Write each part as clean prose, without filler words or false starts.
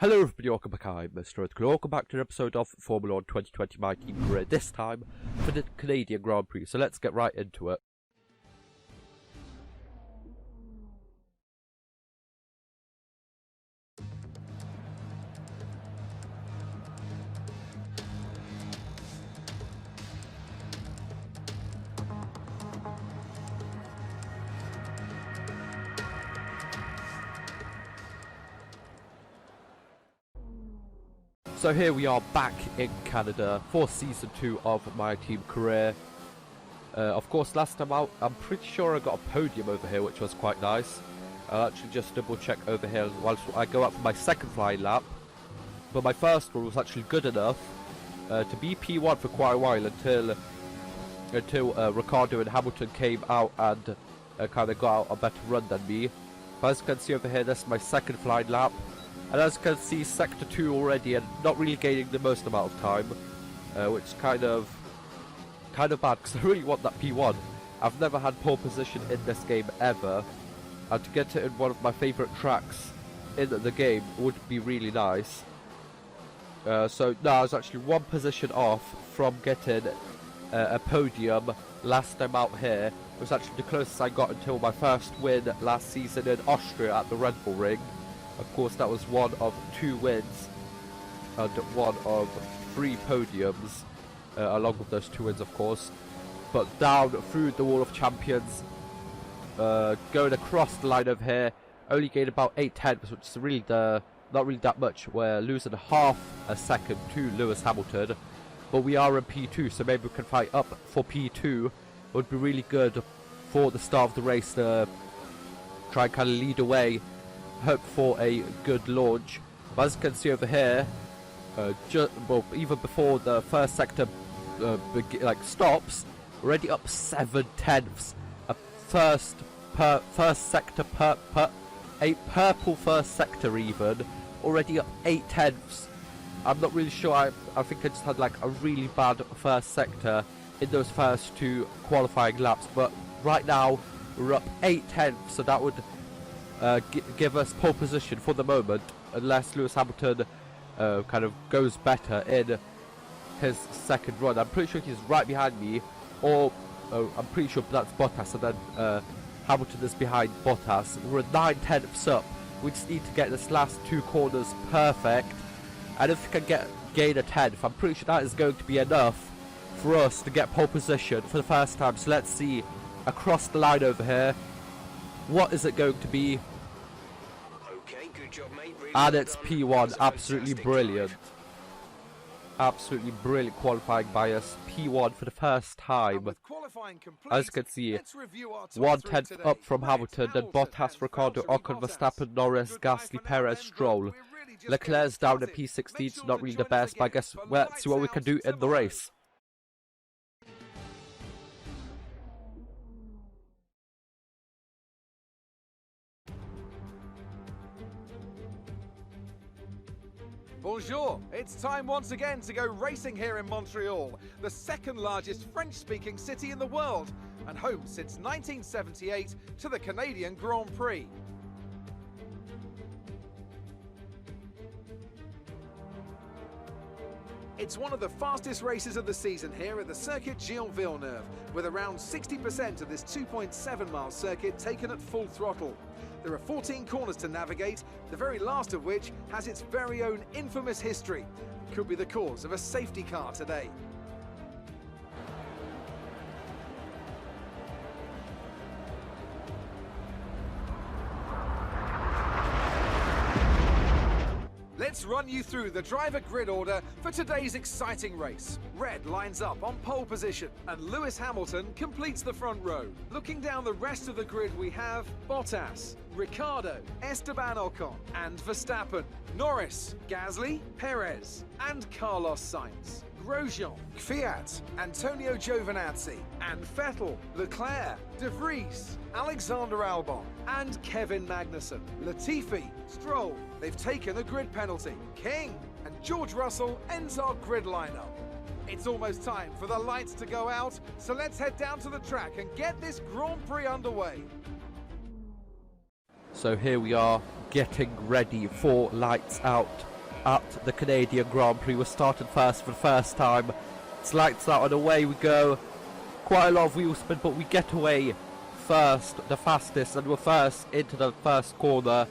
Hello everybody, welcome back. I'm MrRedClaw. Welcome back to an episode of Formula 1 2020 My Team Career, this time for the Canadian Grand Prix. So let's get right into it. So here we are back in Canada for Season 2 of My Team Career. Of course, last time out, I'm pretty sure I got a podium over here, which was quite nice. I'll actually just double check over here whilst I go up for my second flying lap. But my first one was actually good enough to be P1 for quite a while until Ricciardo and Hamilton came out and kind of got out a better run than me. But as you can see over here, this is my second flying lap. And as you can see, Sector 2 already and not really gaining the most amount of time, which is kind of bad because I really want that P1. I've never had pole position in this game ever, and to get it in one of my favourite tracks in the game would be really nice. So no, I was actually one position off from getting a podium last time out here. It was actually the closest I got until my first win last season in Austria at the Red Bull Ring. Of course, that was one of 2 wins and one of 3 podiums, along with those 2 wins, of course. But down through the Wall of Champions, going across the line over here, only gained about 8/10, which is really not really that much. We're losing half a second to Lewis Hamilton, but we are in P2, so maybe we can fight up for P2. It would be really good for the start of the race to try and kind of lead away. Hope for a good launch. But as you can see over here, even before the first sector stops, already up 7/10. A first sector a purple first sector even already up 8/10. I'm not really sure. I think I just had like a really bad first sector in those first 2 qualifying laps. But right now we're up 8/10, so that would give us pole position for the moment, unless Lewis Hamilton kind of goes better in his second run. I'm pretty sure he's right behind me, or I'm pretty sure that's Bottas, and then Hamilton is behind Bottas. We're 9/10 up. We just need to get this last 2 corners perfect, and if we can gain a 10th, I'm pretty sure that is going to be enough for us to get pole position for the first time. So let's see across the line over here. What is it going to be? Job, mate. Really And well it's done. P1, It absolutely brilliant. drive. Absolutely brilliant qualifying by us. P1 for the first time. With qualifying complete, As you can see, let's review our top 1/10 3 up today. from Hamilton, then Bottas, and Ricciardo, Valtteri Ocon, Bottas. Verstappen, Norris, Good drive Gasly, for now Perez, then, Stroll. but we're really just Leclerc's getting down at started. P16, Make it's sure not to really the join us best, but I again guess for let's see what we lights can do out in the tomorrow. race. Bonjour! It's time once again to go racing here in Montreal, the second largest French-speaking city in the world, and home since 1978 to the Canadian Grand Prix. It's one of the fastest races of the season here at the Circuit Gilles-Villeneuve, with around 60% of this 2.7-mile circuit taken at full throttle. There are 14 corners to navigate, the very last of which has its very own infamous history. Could be the cause of a safety car today. Let's run you through the driver grid order for today's exciting race. Red lines up on pole position, and Lewis Hamilton completes the front row. Looking down the rest of the grid, we have Bottas, Ricciardo, Esteban Ocon, and Verstappen, Norris, Gasly, Perez, and Carlos Sainz. Grosjean, Kvyat, Antonio Giovinazzi, and Vettel, Leclerc, De Vries, Alexander Albon, and Kevin Magnussen. Latifi, Stroll, they've taken a grid penalty. King and George Russell ends our grid lineup. It's almost time for the lights to go out, so let's head down to the track and get this Grand Prix underway. So here we are getting ready for lights out at the Canadian Grand Prix. We're starting first for the first time. It's lights out and away we go. Quite a lot of wheel spin, but we get away first, the fastest, and we're first into the first corner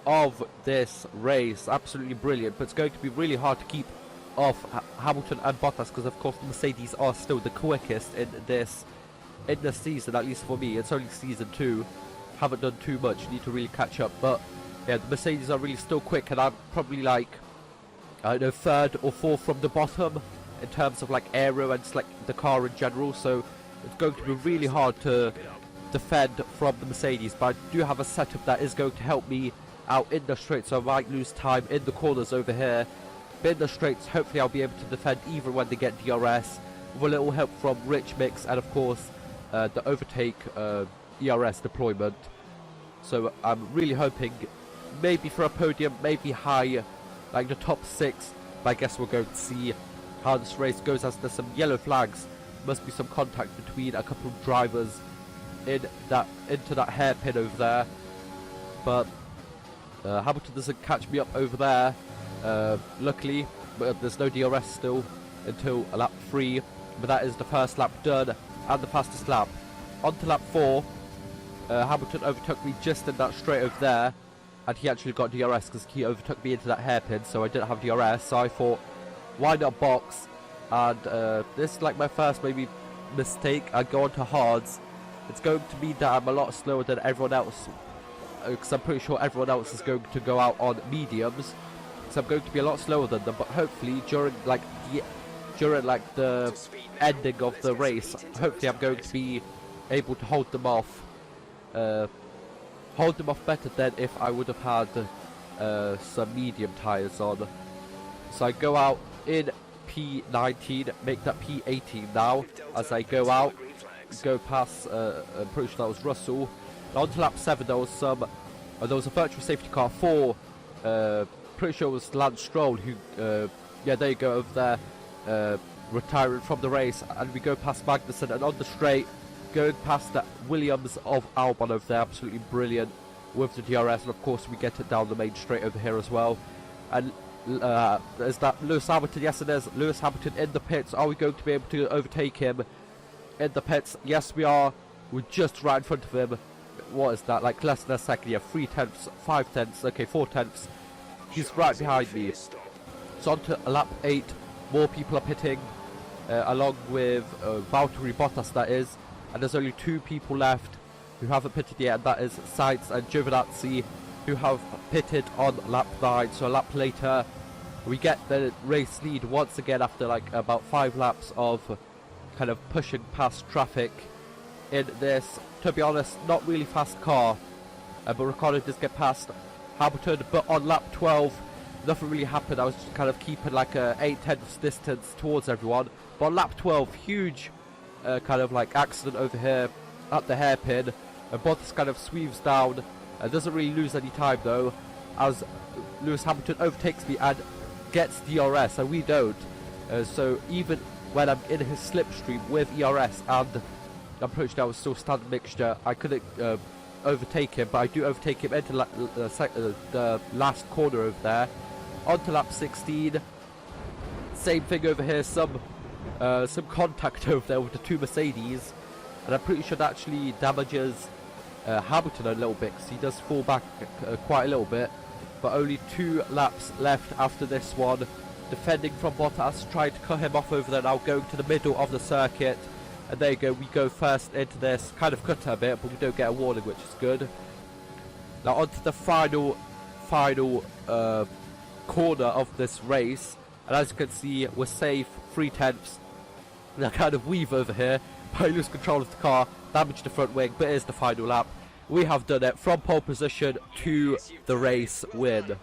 of this race. Absolutely brilliant, but it's going to be really hard to keep off Hamilton and Bottas, because of course the Mercedes are still the quickest in this season, at least for me. It's only season 2, haven't done too much, need to really catch up, but yeah, the Mercedes are really still quick, and I'm probably like, I don't know, 3rd or 4th from the bottom in terms of like aero and just like the car in general, so it's going to be really hard to defend from the Mercedes, but I do have a setup that is going to help me out in the straight, so I might lose time in the corners over here, but in the straights hopefully I'll be able to defend even when they get DRS, with a little help from Rich Mix and of course the overtake ERS deployment. So I'm really hoping maybe for a podium, maybe high, like the top 6, but I guess we're going to see how this race goes, as there's some yellow flags. Must be some contact between a couple of drivers into that hairpin over there, but Hamilton doesn't catch me up over there, luckily, but there's no DRS still until lap 3, but that is the first lap done and the fastest lap. On to lap 4, Hamilton overtook me just in that straight over there, and he actually got DRS because he overtook me into that hairpin, so I didn't have DRS, so I thought, why not box? And this is like my first maybe mistake. I go on to hards. It's going to mean that I'm a lot slower than everyone else, because I'm pretty sure everyone else is going to go out on mediums, so I'm going to be a lot slower than them, but hopefully during the ending of the race, hopefully I'm going to be able to hold them off better than if I would have had some medium tyres on. So I go out in P19, make that P18 now, as I go out, go past, I'm pretty sure that was Russell. And on to lap 7 there was a virtual safety car for, pretty sure it was Lance Stroll, who, yeah, there you go, over there, retiring from the race, and we go past Magnussen, and on the straight, going past that Williams of Albon over there, absolutely brilliant with the DRS, and of course we get it down the main straight over here as well. And there's that Lewis Hamilton. Yes, it is Lewis Hamilton in the pits. Are we going to be able to overtake him in the pits? Yes, we are. We're just right in front of him. What is that, like less than a second? Yeah, 3/10, 5/10, okay, 4/10. He's right behind me. So on to lap 8. More people are pitting, along with Valtteri Bottas, that is, and there's only 2 people left who haven't pitted yet, and that is Sainz and Giovinazzi, who have pitted on lap 9. So a lap later we get the race lead once again after like about 5 laps of kind of pushing past traffic in this, to be honest, not really fast car, but Ricciardo does get past Hamilton. But on lap 12 nothing really happened. I was just kind of keeping like a 8/10 distance towards everyone, but on lap 12 huge kind of like accident over here at the hairpin, and Bottas kind of sweeps down and doesn't really lose any time though, as Lewis Hamilton overtakes me and gets DRS, and we don't. So even when I'm in his slipstream with ERS, and I'm pretty sure I was still standard mixture, I couldn't overtake him, but I do overtake him into the last corner over there. On to lap 16. Same thing over here, some contact over there with the 2 Mercedes, and I'm pretty sure that actually damages Hamilton a little bit, because he does fall back quite a little bit. But only 2 laps left after this one. Defending from Bottas, trying to cut him off over there now, going to the middle of the circuit, and there you go, we go first into this, kind of cut a bit, but we don't get a warning, which is good. Now on to the final corner of this race, and as you can see, we're safe, 3/10. And I kind of weave over here, but I lose control of the car, damage the front wing, but it is the final lap. We have done it from pole position to the race win.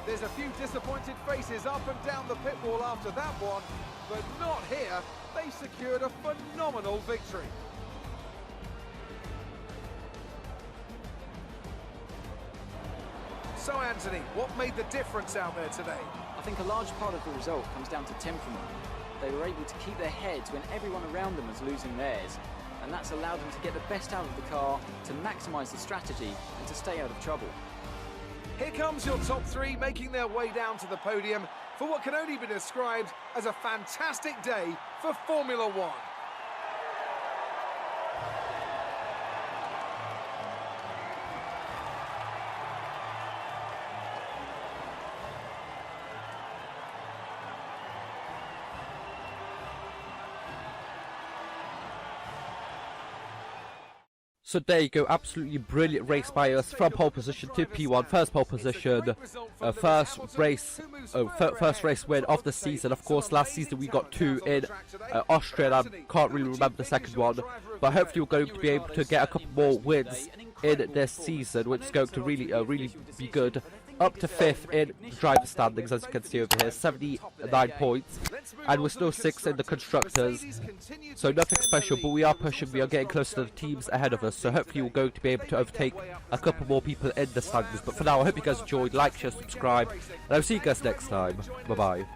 There's a few disappointed faces up and down the pit wall after that one, but not here. They secured a phenomenal victory. So Anthony, what made the difference out there today? I think a large part of the result comes down to temperament. They were able to keep their heads when everyone around them was losing theirs, and that's allowed them to get the best out of the car, to maximise the strategy, and to stay out of trouble. Here comes your top three making their way down to the podium for what can only be described as a fantastic day for Formula One. So there you go, absolutely brilliant race by us from pole position to P1, first pole position, first race win of the season. Of course, last season we got 2 in Austria, and I can't really remember the second one, but hopefully we're going to be able to get a couple more wins in this season, which is going to really be good. Up to 5th in the driver standings, as you can see over here, 79 points, and we're still 6th in the constructors, so nothing special, but we are pushing, we are getting closer to the teams ahead of us, so hopefully we're going to be able to overtake a couple more people in the standings. But for now, I hope you guys enjoyed, like, share, subscribe, and I'll see you guys next time. Bye bye.